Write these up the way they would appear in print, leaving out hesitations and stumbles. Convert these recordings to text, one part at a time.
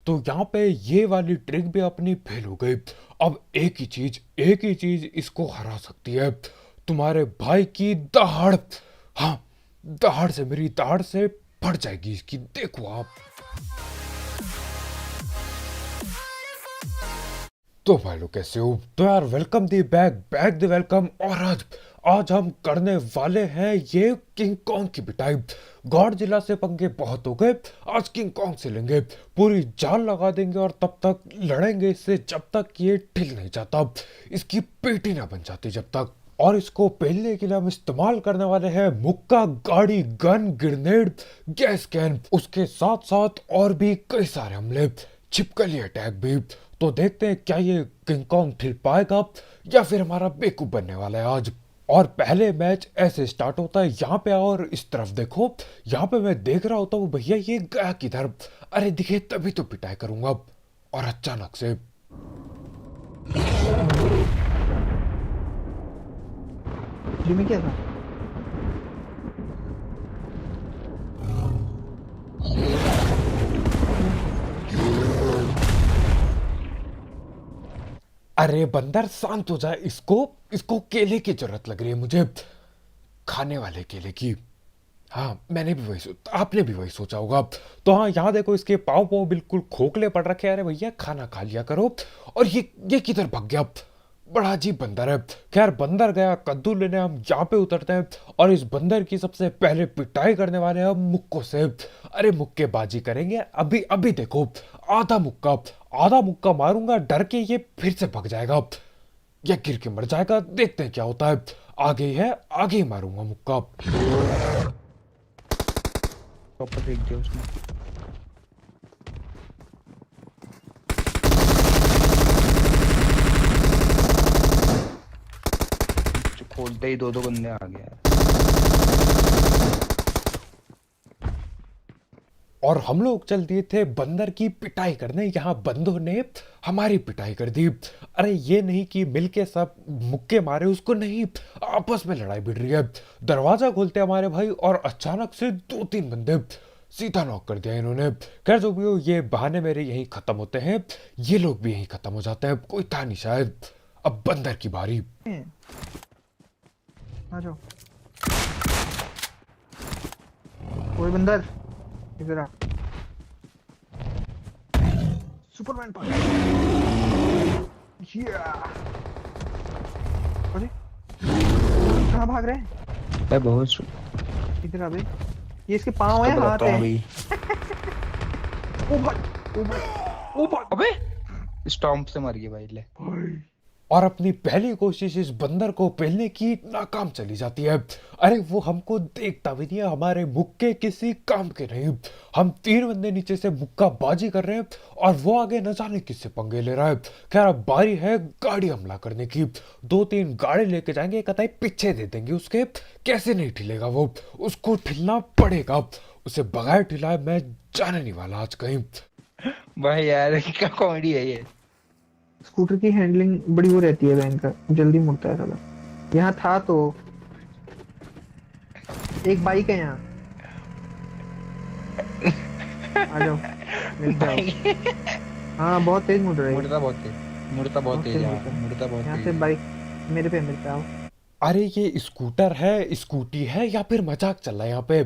तो यहाँ पे ये वाली ट्रिक भी अपनी फेल हो गई। अब एक ही चीज इसको हरा सकती है, तुम्हारे भाई की दहाड़। हाँ, दहाड़ से, मेरी दहाड़ से फट जाएगी इसकी, देखो आप। तो भाई लोग कैसे हो? तो यार welcome the back, back the welcome. और आज आज हम करने वाले हैं ये किंग कॉन्ग की पिटाई। गॉडजिला से पंगे बहुत हो गए, आज किंग कॉन्ग से लेंगे, पूरी जान लगा देंगे और तब तक लड़ेंगे इससे जब तक ये ठिल नहीं जाता, इसकी पेटी ना बन जाती जब तक। और इसको पहनने के लिए हम इस्तेमाल करने वाले हैं मुक्का, गाड़ी, गन, ग्रेनेड, गैस कैन, उसके साथ साथ और भी कई सारे हमले, छिपकली अटैक भी। तो देखते हैं क्या ये किंग कॉन्ग ठिल पाएगा या फिर हमारा बेवकूफ बनने वाला है आज। और पहले मैच ऐसे स्टार्ट होता है, यहाँ पे आओ और इस तरफ देखो। यहाँ पे मैं देख रहा होता हूँ भैया ये गया किधर, अरे दिखे तभी तो पिटाई करूंगा। और अचानक से जिमी क्या था? अरे बंदर शांत हो जाए, इसको इसको केले की जरूरत लग रही है मुझे, खाने वाले केले की। हाँ, मैंने भी वही सोचा, आपने भी वही सोचा होगा। तो हाँ, यहाँ देखो इसके पाँव पाँव बिल्कुल खोखले पड़ रखे हैं। अरे भैया खाना खा लिया करो। और ये किधर भाग गया? बड़ा अजीब बंदर है। खैर बंदर गया कद्दू लेने, हम यहाँ पे उतरते हैं और इस बंदर की सबसे पहले पिटाई करने वाले हैं हम मुक्कों से। अरे मुक्केबाजी करेंगे अभी अभी, देखो आधा मुक्का मारूंगा, डर के ये फिर से भाग जाएगा या गिर के मर जाएगा, देखते हैं क्या होता है। आगे ही है, आगे ही मारूंगा मुक्का। प्रॉपर फेंक दिया उसने। जो खोलते ही दो बंदे आ गया। और हम लोग चल दिए थे बंदर की पिटाई करने, यहाँ बंदों ने हमारी पिटाई कर दी। अरे ये नहीं कि मिलके सब मुक्के मारे उसको, नहीं, आपस में लड़ाई भिड़ रही है। दरवाजा खोलते हमारे भाई और अचानक से 2-3 बंदे सीधा नॉक कर दिया इन्होंने। खैर जो भी हो, ये बहाने मेरे यहीं खत्म होते हैं, ये लोग भी यहीं खत्म हो जाते हैं, कोई था नहीं शायद। अब बंदर की बारी। आ जाओ, कोई बंदर इधर आ। सुपरमैन पास। अरे कहाँ भाग रहे हैं? है बहुत इधर आ बे, ये इसके पाँव हैं, हाथ है। ओ भाई, ओ भाई, ओ भाई, अबे स्टॉम्प से मर गया भाई ले। और अपनी पहली कोशिश इस बंदर को पेलने की नाकाम चली जाती है। अरे वो हमको देखता भी नहीं है, हमारे मुक्के किसी काम के नहीं। हम 3 बंदे नीचे से मुक्का बाजी कर रहे हैं और वो आगे न जाने किससे पंगे ले रहा है। खैर अब बारी है गाड़ी हमला करने की। 2-3 गाड़ी लेके जाएंगे, कतई पीछे दे देंगे उसके, कैसे नहीं ठिलेगा वो, उसको ठिलना पड़ेगा। उसे बगैर ठिलाए मैं जाने नहीं वाला आज कहीं। भाई यार क्या कॉमेडी है ये। स्कूटर की हैंडलिंग बड़ी वो रहती है बैंक का, जल्दी मुड़ता है साला। यहाँ था तो एक बाइक है यहाँ, आ जाओ मिल जाओ। हाँ बहुत तेज मुड़ रही है, मुड़ता बहुत तेज, मुड़ता बहुत तेज यार, मुड़ता बहुत यहाँ तेज से है। बाइक मेरे पे आओ। अरे ये स्कूटर है, स्कूटी है या फिर मजाक चल रहा है यहाँ पे?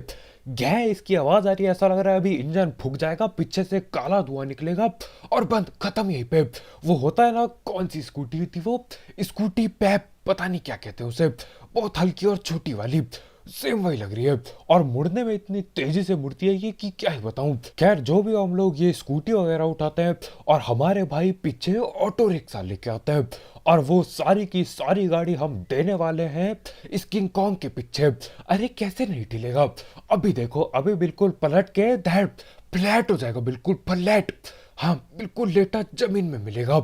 गै इसकी आवाज आ रही है, ऐसा लग रहा है अभी इंजन फूक जाएगा, पीछे से काला धुआं निकलेगा और बंद, खत्म यहीं पे। वो होता है ना, कौन सी स्कूटी थी वो, स्कूटी पैप, पता नहीं क्या कहते हैं उसे, बहुत हल्की और छोटी वाली, सेम वही लग रही है। और मुड़ने में इतनी तेजी से मुड़ती है ये कि क्या ही बताऊं। खैर जो भी हो, हम लोग ये स्कूटी वगैरह उठाते हैं और हमारे भाई पीछे ऑटो रिक्शा लेके आते हैं और वो सारी की सारी गाड़ी हम देने वाले हैं इस किंग कॉन्ग के पीछे। अरे कैसे नहीं ढिलेगा, अभी देखो, अभी बिल्कुल पलट के धड़ फ्लैट हो जाएगा, बिल्कुल फ्लैट। हाँ बिल्कुल लेटा जमीन में मिलेगा।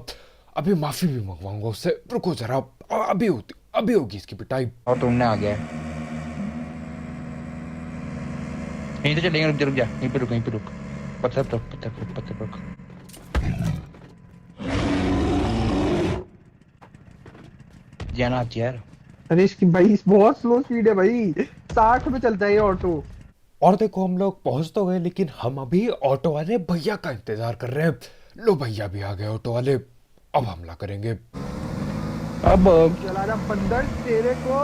अभी माफी भी मंगवाऊंगा उससे, रुको जरा, अभी होगी इसकी पिटाई। और तुमने आ गया है। यहीं तो चलेंगे, रुक जा यहीं पे रुक, यहीं पे रुक, पत्थर पर रुक, पत्थर पर रुक, पत्थर पर रुक। जाना यार। अरे इसकी भाई बहुत स्लो स्पीड है भाई, 60 पे चलता है ये ऑटो। और देखो हम लोग पहुंच तो गए, लेकिन हम अभी ऑटो वाले भैया का इंतजार कर रहे हैं। लो भैया भी आ गए ऑटो वाले, अब हमला करेंगे। अब चला जा बंदर तेरे को।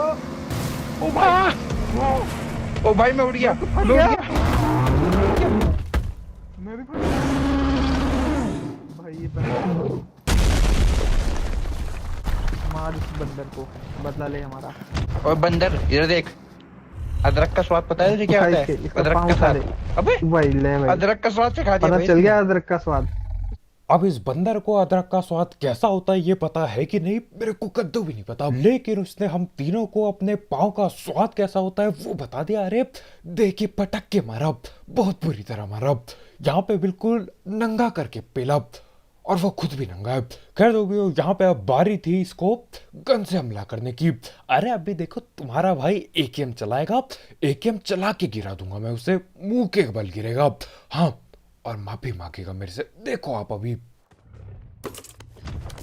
ओ भाई, ओ भाई मैं उड़ गया, मैं उड़ गया। मैं भी फंस गया। भाई ये बंदर, मार इस बंदर को, बदला ले हमारा। और बंदर इधर देख, अदरक का स्वाद पता है तुझे क्या होता है? इसका अदरक पाँव का उठा स्वाद। ले। अबे भाई ले भाई, अदरक का स्वाद से खा दिया पता भाई चल इसने। गया अदरक का स्वाद। अब इस बंदर को अदरक का स्वाद कैसा होता है ये पता है कि नहीं, मेरे को कद्दू भी नहीं पता, लेकिन उसने हम तीनों को अपने पाँव का स्वाद कैसा होता है वो बता दिया। अरे देखिए, पटक के मारा, बहुत बुरी तरह मारा, यहाँ पे बिल्कुल नंगा करके पेला, और वो खुद भी नंगा है। खैर जो भी हो, यहाँ पे अब बारी थी इसको गन से हमला करने की। अरे अभी देखो तुम्हारा भाई एकेएम चलाएगा, एकेएम चला के गिरा दूंगा मैं उसे, मुंह के बल गिरेगा। हाँ, और माफी मांगेगा मेरे से। देखो आप अभी वो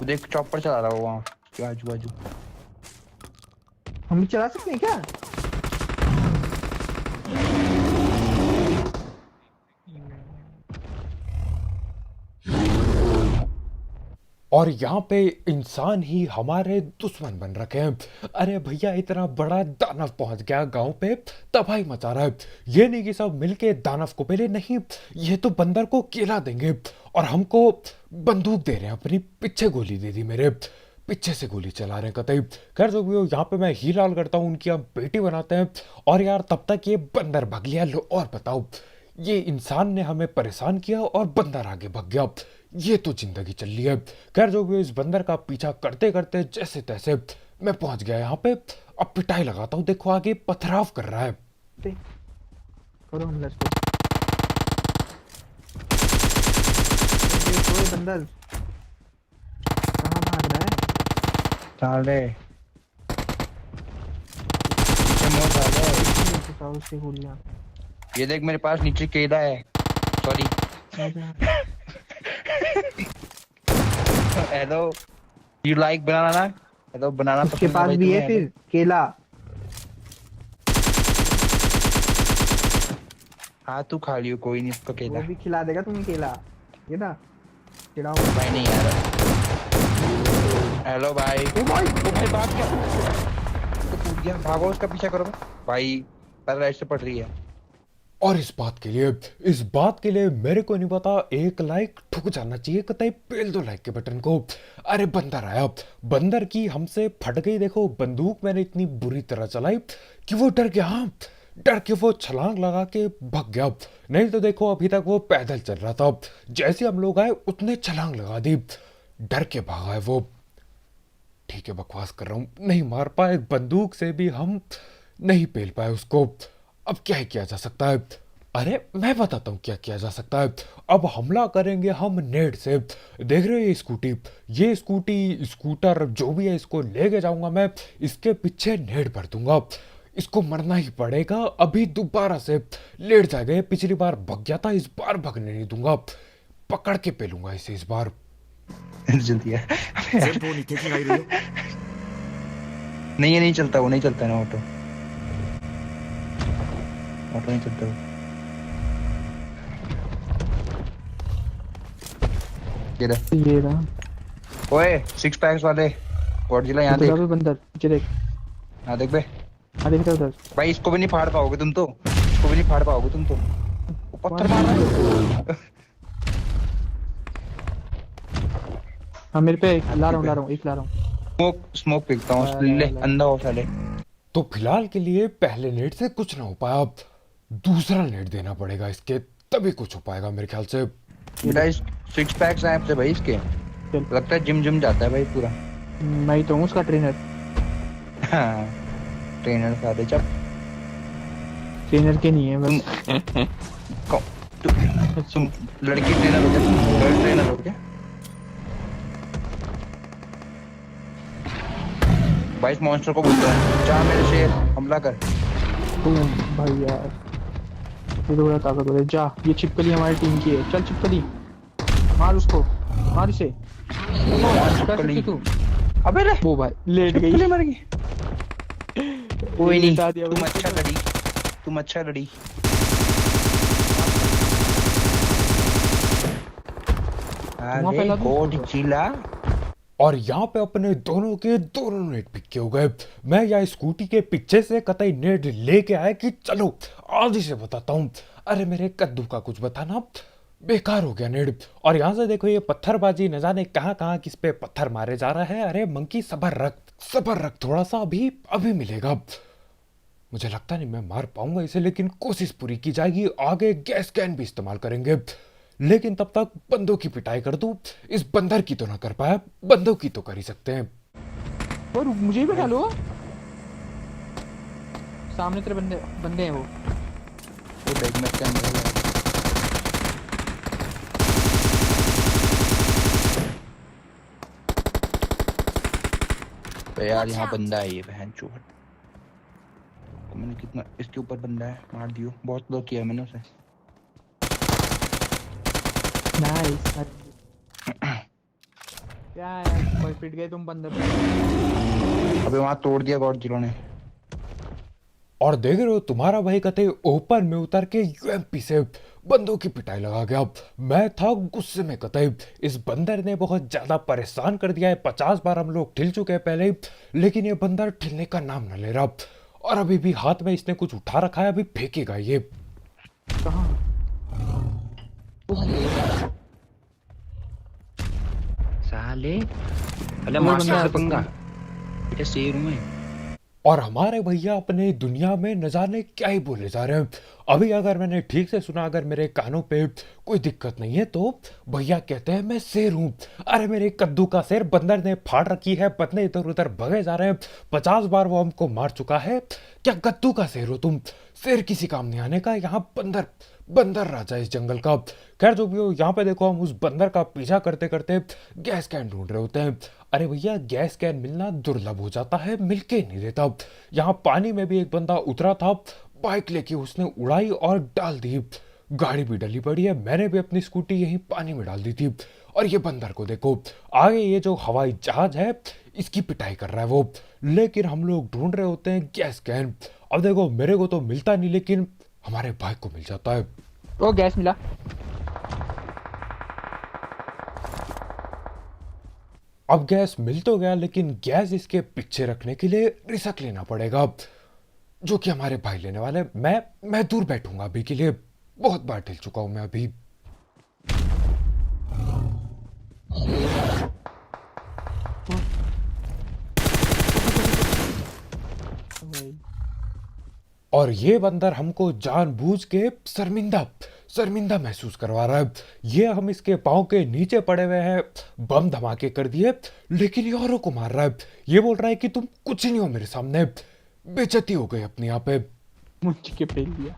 देख चॉपर चला रहा है वहाँ के आजू बाजू। हम भी चला सकते हैं क्या? और यहाँ पे इंसान ही हमारे दुश्मन बन रखे हैं। अरे भैया इतना बड़ा दानव पहुंच गया गांव पे, तबाही मचा रहा है। ये नहीं कि सब मिलके दानव को पहले, नहीं, ये तो बंदर को केला देंगे और हमको बंदूक दे रहे हैं अपनी। पीछे गोली दे दी मेरे, पीछे से गोली चला रहे हैं कतई। खैर जो भी हो, यहाँ पे मैं ही लाल करता हूँ, उनकी हम बेटी बनाते हैं। और यार तब तक ये बंदर भाग लिया। लो और बताओ, ये इंसान ने हमें परेशान किया और बंदर आगे भाग गया। ये तो जिंदगी चल रही है। खैर जो भी हो, इस बंदर का पीछा करते करते जैसे तैसे मैं पहुंच गया यहाँ पे। अब पिटाई लगाता हूँ, देखो आगे पथराव कर रहा है। करो हमला इसको। ये कोई बंदर कहाँ भाग रहा है? साले पीछे मोड़ साले। तो उसकी गोलियां। ये देख मेरे पास नीचे केला है, सॉरी। आजा। हेलो, यू लाइक बनाना ना? हेलो, बनाना उसके पसंद है पास भाई भी है तुम्हें? फिर केला। हाँ तू खा लियो, कोई नहीं उसको केला। वो भी खिला देगा तुम्हें केला। ये ना खिलाओ। भाई नहीं यार। हेलो भाई। ओ भाई भाग गया, तो कूद गया। भागो, उसका पीछा करो भाई, पैरालाइज से पड़ रही है। और इस बात के लिए मेरे को नहीं पता, एक लाइक ठुक जाना चाहिए कतई, पेल दो लाइक के बटन को। अरे बंदर आया, बंदर की हमसे फट गई। देखो बंदूक मैंने इतनी बुरी तरह चलाई कि वो डर गया। हाँ, डर के वो छलांग लगा के भाग गया। नहीं तो देखो अभी तक वो पैदल चल रहा था, जैसे हम लोग आए उतने छलांग लगा दी, डर के भागा है वो। ठीक है, बकवास कर रहा हूँ, नहीं मार पाए, बंदूक से भी हम नहीं पेल पाए उसको। अब क्या ही किया जा सकता है? अरे मैं बताता हूँ क्या किया जा सकता है। अब हमला करेंगे हम नेट से। देख रहे हो ये स्कूटी, ये स्कूटी स्कूटर जो भी है, इसको लेके जाऊंगा मैं, इसके पीछे नेट भर दूंगा। इसको मरना ही पड़ेगा। अभी दोबारा से लेट जाएगा। ये पिछली बार भग गया था, इस बार भगने नहीं दूंगा, पकड़ के पेलूंगा इसे इस बार। जल्दी है। 前方に敵がいるよ。 नहीं, ये नहीं चलता, वो नहीं चलता ना ऑटो, ऑटो नहीं चलता वो। ये रहा। ये रहा। ओए सिक्स पैक्स वाले गॉडजिला यहाँ उधर देख, बंदर पीछे देख। यहाँ देख बे हाँ देख रहा उधर। भाई। इसको भी नहीं फाड़ पाओगे तुम तो, इसको भी नहीं फाड़ पाओगे तुम तो। वो पत्थर मार रहा है। हाँ मेरे पे ला रहा हूँ एक ला रहा हूँ। स्मोक फेंकता हूँ, ले अंधा हो साले। तो फिलहाल के लिए पहले नेट से कुछ ना हो पाया, दूसरा नेट देना पड़ेगा इसके, तभी कुछ हो पाएगा मेरे ख्याल से। बेटा इस सिक्स पैक्स आए से भाई इसके, लगता है जिम जाता है भाई पूरा। मैं ही तो हूँ उसका ट्रेनर। हाँ, ट्रेनर साले जब ट्रेनर के नहीं है बस। तुम लड़की ट्रेनर हो गया, तुम गर्ल ट्रेनर हो गया भाई। इस मॉन्स्टर को बोलता है जा मेरे शेर, हमला कर। भाई यार ये तो बड़ा ताकतवर है। जा, ये छिपकली हमारी टीम की है। चल छिपकली मार उसको, मार इसे। कर सकती तू। अबे रे वो भाई लेट गई। छिपकली मर गई। कोई नहीं, बता दिया तुम भाई। अच्छा लड़ी, तुम अच्छा लड़ी। धुआं फैला दूं गोड इसको? चिला। और यहाँ पे अपने दोनों के दोनों नेट पिक्के हो गए। मैं यहाँ स्कूटी के पीछे से कतई नेट लेके आया कि चलो आज ही से बताता हूँ। अरे मेरे कद्दू का कुछ बताना बेकार हो गया नेट। और यहाँ से देखो ये पत्थरबाजी, न जाने कहाँ कहाँ किस पे पत्थर मारे जा रहा है। अरे मंकी सबर रख थोड़ा सा, अभी अभी मिलेगा। मुझे लगता नहीं मैं मार पाऊंगा इसे, लेकिन कोशिश पूरी की जाएगी। आगे गैस कैन भी इस्तेमाल करेंगे, लेकिन तब तक बंदों की पिटाई कर दूं। इस बंदर की तो ना कर पाया, बंदों की तो कर ही सकते हैं। और मुझे भी डालो। सामने तेरे बंदे बंदे हैं वो। वो बैग में क्या अंदर है? तो यार यहाँ बंदा है, ये बहन चोट। मैंने कितना इसके ऊपर बंदा है, मार दियो। बहुत लो किया मैंने उसे। नाइस। क्या है, कोई पिट गए तुम बंदर पे। अबे वहां तोड़ दिया गॉडजिला ने। और देख रहे हो तुम्हारा भाई कहते ओपन में उतर के यूएमपी से बंदों की पिटाई लगा गया। मैं था गुस्से में कतई। इस बंदर ने बहुत ज्यादा परेशान कर दिया है। 50 बार हम लोग ठिल चुके हैं पहले ही, लेकिन ये बंदर ठिलने का नाम न ले रहा। और अभी भी हाथ में इसने कुछ उठा रखा है, अभी फेंकेगा ये। कहाँ? साले अरे वो मास्टर बंदा से पंगा। बेटा शेर हूं मैं। और हमारे भैया अपने दुनिया में न जाने क्या ही बोले जा रहे हैं। अभी अगर मैंने ठीक से सुना, अगर मेरे कानों पे कोई दिक्कत नहीं है, तो भैया कहते हैं मैं शेर हूं। अरे मेरे कद्दू का शेर बंदर ने फाड़ रखी है, बंदे इधर उधर भगे जा रहे हैं। 50 बार वो हमको मार चुका है। क्या कद्दू का शेर हो तुम? शेर किसी काम नहीं आने का, यहाँ बंदर बंदर राजा इस जंगल का। खैर जो भी हो, यहाँ पे देखो हम उस बंदर का पीछा करते करते गैस कैन ढूंढ रहे होते हैं। अरे भैया गैस कैन मिलना दुर्लभ हो जाता है, मिलके नहीं देता। यहाँ पानी में भी एक बंदा उतरा था, बाइक लेके उसने उड़ाई और डाल दी। गाड़ी भी डली पड़ी है, मैंने भी अपनी स्कूटी यहीं पानी में डाल दी थी। और ये बंदर को देखो, आगे ये जो हवाई जहाज है इसकी पिटाई कर रहा है वो। लेकिन हम लोग ढूंढ रहे होते हैं गैस कैन। अब देखो मेरे को तो मिलता नहीं, लेकिन हमारे भाई को मिल जाता है। ओ गैस मिला। अब गैस मिल तो गया, लेकिन गैस इसके पीछे रखने के लिए रिस्क लेना पड़ेगा, जो कि हमारे भाई लेने वाले हैं। मैं दूर बैठूंगा अभी के लिए, बहुत बार ठिल चुका हूं मैं अभी। भाई और ये बंदर हमको जानबूझ के शर्मिंदा महसूस करवा रहा है। ये हम इसके पाँव के नीचे पड़े हुए हैं, बम धमाके कर दिए, लेकिन ये औरों को मार रहा है। ये बोल रहा है कि तुम कुछ नहीं हो मेरे सामने। बेइज्जती हो गई अपने यहाँ पे। मुझ के फेल दिया।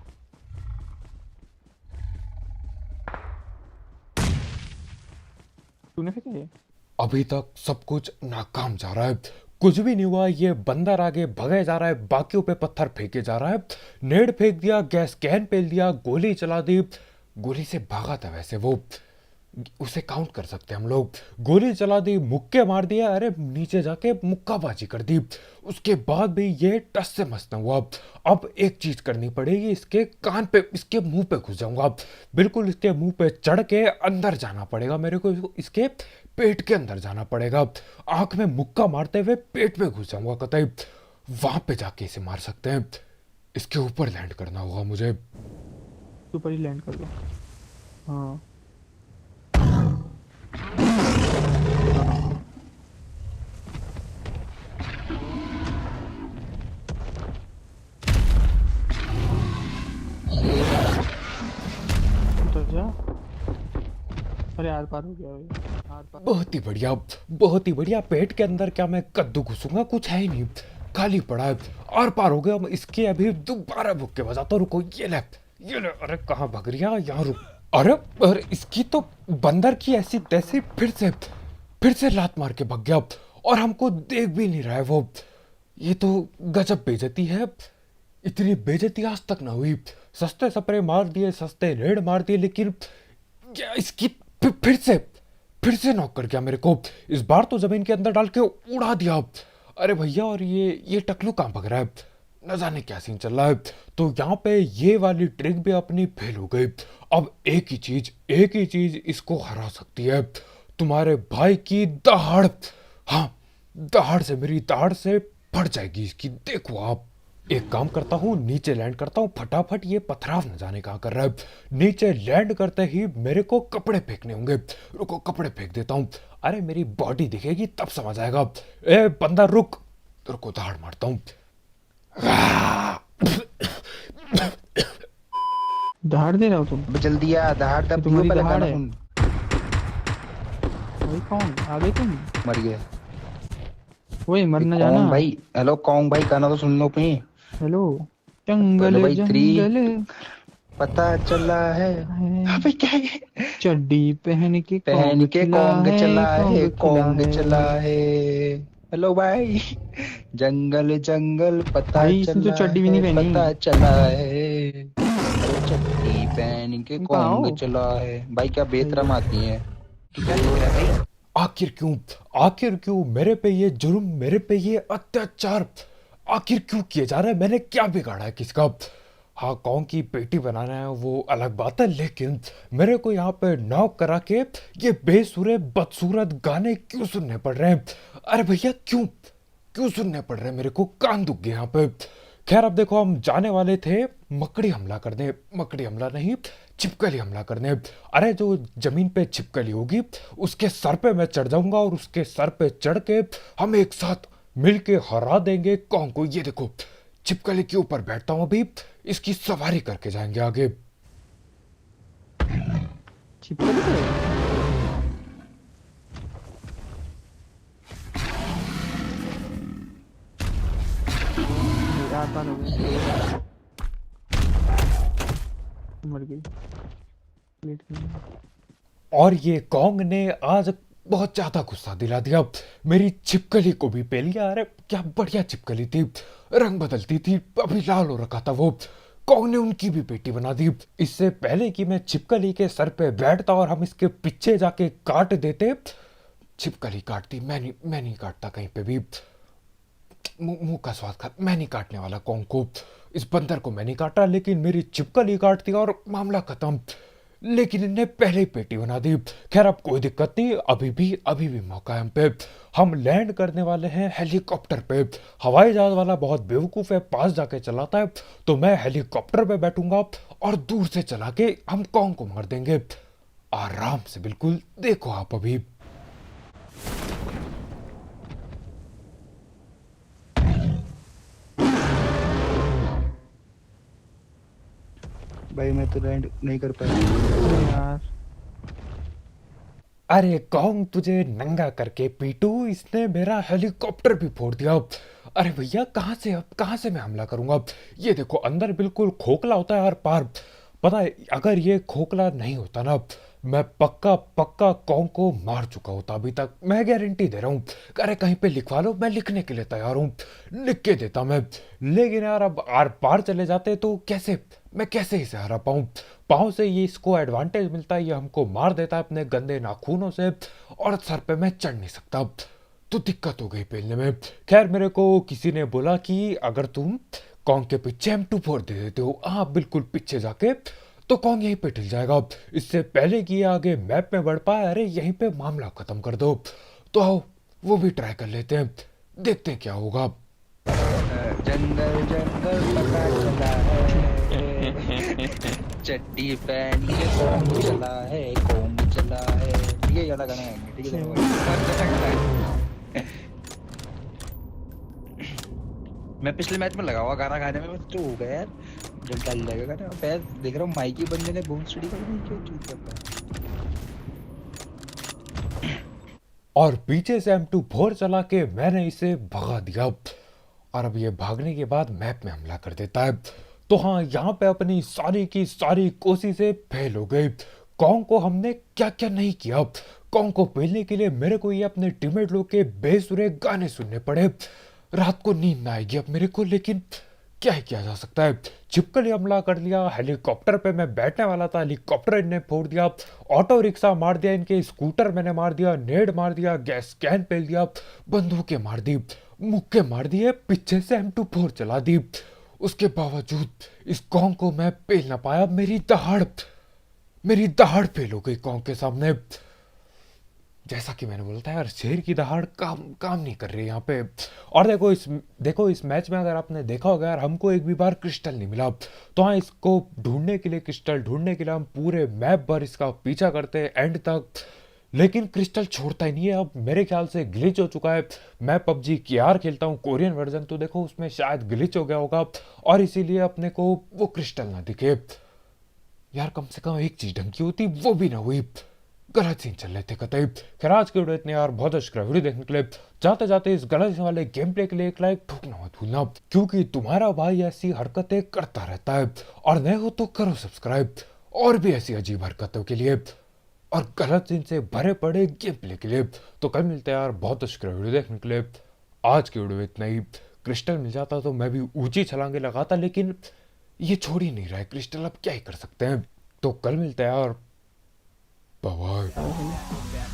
तूने फेंका ये? अभी तक सब कुछ नाकाम जा रहा है, कुछ भी नहीं हुआ। ये बंदर आगे भगे जा रहा है, बाकियों पे पत्थर फेंके जा रहा है। नेड फेंक दिया, गैस कैन पेल दिया, गोली चला दी। गोली से भागा था वैसे वो, उसे काउंट कर सकते हैं हम लोग। गोली चला दी, मुक्के मार दिया, अरे नीचे जाके मुक्काबाजी कर दी। उसके बाद भी ये टस से मस न हुआ। अब एक चीज करनी पड़ेगी, इसके कान पे, इसके मुंह पे घुस जाऊंगा। बिल्कुल इसके मुंह पे चढ़ के अंदर जाना पड़ेगा मेरे को, इसके पेट के अंदर जाना पड़ेगा। आंख में मुक्का मारते हुए पेट पे घुस जाऊंगा कतई। वहां पे जाके इसे मार सकते हैं। इसके ऊपर लैंड करना होगा मुझे। ऊपर ही लैंड कर दो। हाँ उतर जा। अरे आर पार हो गया भाई, आर पार। बहुत ही बढ़िया, बहुत ही बढ़िया। पेट के अंदर क्या मैं कद्दू घुसूंगा? कुछ है ही नहीं, खाली पड़ा है। आर पार हो गया। इसके अभी दोबारा भुक्के बजाता हूं, रुको। ये ले। अरे कहाँ भाग रही है? यहाँ रुक। अरे इसकी तो बंदर की ऐसी तैसी फिर से लात मार के भाग गया, और हमको देख भी नहीं रहा है वो। ये तो गजब बेइज्जती है। इतनी बेइज्जती आज तक ना हुई। सस्ते सपरे मार दिए, सस्ते रेड मार दिए, लेकिन क्या इसकी फिर से नॉक कर गया मेरे को। इस बार तो जमीन के अंदर डाल के उड़ा दिया। अरे भैया, और ये टकलू कहाँ भग रहा है? न जाने क्या सीन चल रहा है। तो यहाँ पे ये वाली ट्रिक भी अपनी फेल हो गई। अब एक ही चीज इसको हरा सकती है, तुम्हारे भाई की दहाड़, हाँ, दहाड़ से, मेरी दहाड़ से फट जाएगी इसकी, देखो आप। एक काम करता हूँ, नीचे लैंड करता हूँ फटाफट, ये पथराव न जाने कहाँ कर रहा है। नीचे लैंड करते ही मेरे को कपड़े फेंकने होंगे, रुको कपड़े फेंक देता हूँ। अरे मेरी बॉडी दिखेगी तब समझ आएगा। ए बंदा रुक, रुको दहाड़ मारता हूँ। दहाड़ दे रहा हो तुम? अब जल्दी आ, दहाड़ ये तब तुम्हारी पहले दहाड़ गाना है? सुन। भाई कौन आ गए तुम? मर गया। ओए मर न कौन जाना। भाई? हेलो कौन भाई, गाना तो सुन लो अपनी। हेलो। हेलो जंगल भाई, जंगल पता चला है। है, अबे क्या है? चड्डी पहन के पहन कौंग के खिला कौंग है, चला है, कौंग खिला कौंग चला है। है। हेलो भाई, जंगल जंगल पता भाई इसने तो चला चड्डी भी है, नहीं पहनी। पता चला है। अरे चड्डी पहन के तुम कहाँ कौंग हो? चला है। भाई क्या सही बेतरम है। आती है। क्या लिख रहा है भाई? आखिर क्यों, आखिर क्यों मेरे पे ये जुर्म, मेरे पे ये अत्याचार आखिर क्यों किए जा रहे हैं? मैंने क्या बिगाड़ा है किसका? हाँ, कौन की बेटी बनाना है वो अलग बात है, लेकिन मेरे को यहाँ पे नॉक करा के ये बेसुरे बदसूरत गाने क्यों सुनने पड़ रहे हैं? अरे भैया क्यों, क्यों सुनने पड़ रहे हैं मेरे को? कान दुख गए यहाँ पे। खैर अब देखो, हम जाने वाले थे मकड़ी हमला करने, मकड़ी हमला नहीं, छिपकली हमला करने। अरे जो जमीन पे छिपकली होगी उसके सर पे मैं चढ़ जाऊंगा और उसके सर पे चढ़ के हम एक साथ मिलके हरा देंगे कौन को। ये देखो छिपकली के ऊपर बैठता हूं अभी, इसकी सवारी करके जाएंगे आगे। छिपकली पे? मेरा आता हो गया। मर गई। लेट गई। और ये कॉन्ग ने आज बहुत ज्यादा गुस्सा दिला दिया, मेरी छिपकली को भी पे लिया। अरे क्या बढ़िया छिपकली थी, रंग बदलती थी, अभी लाल हो रखा था वो। कॉन्ग ने उनकी भी बेटी बना दी। इससे पहले कि मैं छिपकली के सर पे बैठता और हम इसके पीछे जाके काट देते, छिपकली काटती, मैं नहीं काटता कहीं पे भी। मुंह का स्वाद खा, मैं नहीं काटने वाला कॉन्ग को, इस बंदर को मैं नहीं काटा, लेकिन मेरी छिपकली काटती और मामला खत्म। लेकिन इनने पहले ही पेटी बना दी। खैर अब कोई दिक्कत नहीं, अभी भी मौका है हम पे। हम लैंड करने वाले हैं हेलीकॉप्टर पे। हवाई जहाज वाला बहुत बेवकूफ है, पास जाके चलाता है, तो मैं हेलीकॉप्टर पे बैठूंगा और दूर से चला के हम कॉन्ग को मार देंगे आराम से, बिल्कुल। देखो आप अभी। भाई मैं तो लैंड नहीं कर पाया। अरे यार। अरे कौन तुझे नंगा करके पीटू, इसने मेरा हेलीकॉप्टर भी फोड़ दिया। अरे भैया कहाँ से, अब कहाँ से मैं हमला करूंगा? ये देखो अंदर बिल्कुल खोखला होता है हर पार। पता है अगर ये खोखला नहीं होता ना, मैं पक्का पक्का कौन को मार चुका होता अभी तक, मैं गारंटी दे रहा हूँ। अरे कहीं पे लिखवा लो, मैं लिखने के लिए तैयार हूँ, लिख के देता मैं। लेकिन यार अब आर पार चले जाते तो कैसे, मैं कैसे इसे हरा पाऊँ? पाँव से ये इसको एडवांटेज मिलता है, ये हमको मार देता है अपने गंदे नाखूनों से, और सर पे मैं चढ़ नहीं सकता, तो दिक्कत हो गई पेलने में। खैर मेरे को किसी ने बोला कि अगर तुम कॉन्ग के पीछे M24 दे देते हो, हाँ बिल्कुल पीछे जाके, तो कॉन्ग यहीं पे टिल जाएगा। इससे पहले कि ये आगे मैप में बढ़ पाए, अरे यहीं पे मामला खत्म कर दो। तो आओ वो भी ट्राई कर लेते हैं, देखते हैं क्या होगा। जंगल जंगल पता चला है, चड्डी पहन के कौन चला है, कौन चला है। ये वाला गाना है, ठीक है अच्छा गाना है। मैं पिछले मैच में लगा हुआ गाना गाने में, तो हो गया यार, जब डाल लगेगा ना। मैं देख रहा हूँ माइकी बंदे ने बहुत स्टडी कर दी, क्यों चूत करता है। और पीछे से M24 चला के मैंने इसे भगा दिया, और अब ये भागने के बाद मैप में हमला कर देता है। तो हाँ, यहाँ पे अपनी सारी की सारी कोशिशें फेल हो गई। कॉन्ग को हमने क्या क्या नहीं किया। कॉन्ग को पेलने के लिए मेरे को ये अपने टीममेट लोग के बेसुरे गाने सुनने पड़े। रात को नींद ना आएगी अब मेरे को, लेकिन क्या ही किया जा सकता है। छिपकली हमला कर लिया, हेलीकॉप्टर पे मैं बैठने वाला था, हेलीकॉप्टर इनने फोड़ दिया, ऑटो रिक्शा मार दिया, इनके स्कूटर मैंने मार दिया, नेड मार दिया, गैस कैन पेल दिया, बंदूकें मार दी, मुक्के मार दिए, पीछे से M24 चला दी। उसके बावजूद इस कॉन्ग को मैं पेल ना पाया। मेरी दहाड़ फेल हो गई कॉन्ग के सामने। जैसा कि मैंने बोला था यार, शेर की दहाड़ काम काम नहीं कर रही यहाँ पे। और देखो इस मैच में अगर आपने देखा होगा यार, हमको एक भी बार क्रिस्टल नहीं मिला। तो हाँ, इसको ढूंढने के लिए, क्रिस्टल ढूंढने के लिए हम पूरे मैप पर इसका पीछा करते हैं एंड तक, लेकिन क्रिस्टल छोड़ता ही नहीं है। अब मेरे ख्याल से ग्लिच हो चुका है। मैं पबजी की आर खेलता हूँ कोरियन वर्जन, तो देखो उसमें शायद ग्लिच हो गया होगा और इसीलिए अपने को वो क्रिस्टल ना दिखे। यार कम से कम एक चीज ढंग की होती, वो भी ना हुई। गलत सीन चल रहे थे कतई। खैर आज के वीडियो इतने यार, बहुत अच्छा वीडियो देखने के लिए। जाते जाते इस गलत वाले गेम प्ले के लिए एक लाइक ठोकना मत भूलना, क्योंकि तुम्हारा भाई ऐसी हरकतें करता रहता है। और नए हो तो करो सब्सक्राइब, और भी ऐसी अजीब हरकतों के लिए और गलत सीन से भरे पड़े गेम प्ले के लिए। तो कल मिलते हैं यार बहुत अच्छा वीडियो देखने के लिए। आज की वीडियो में इतना ही। क्रिस्टल मिल जाता तो मैं भी ऊंची छलांगे लगाता, लेकिन ये छोड़ ही नहीं रहा है क्रिस्टल, अब क्या ही कर सकते हैं। तो कल मिलते हैं यार, बाय बाय।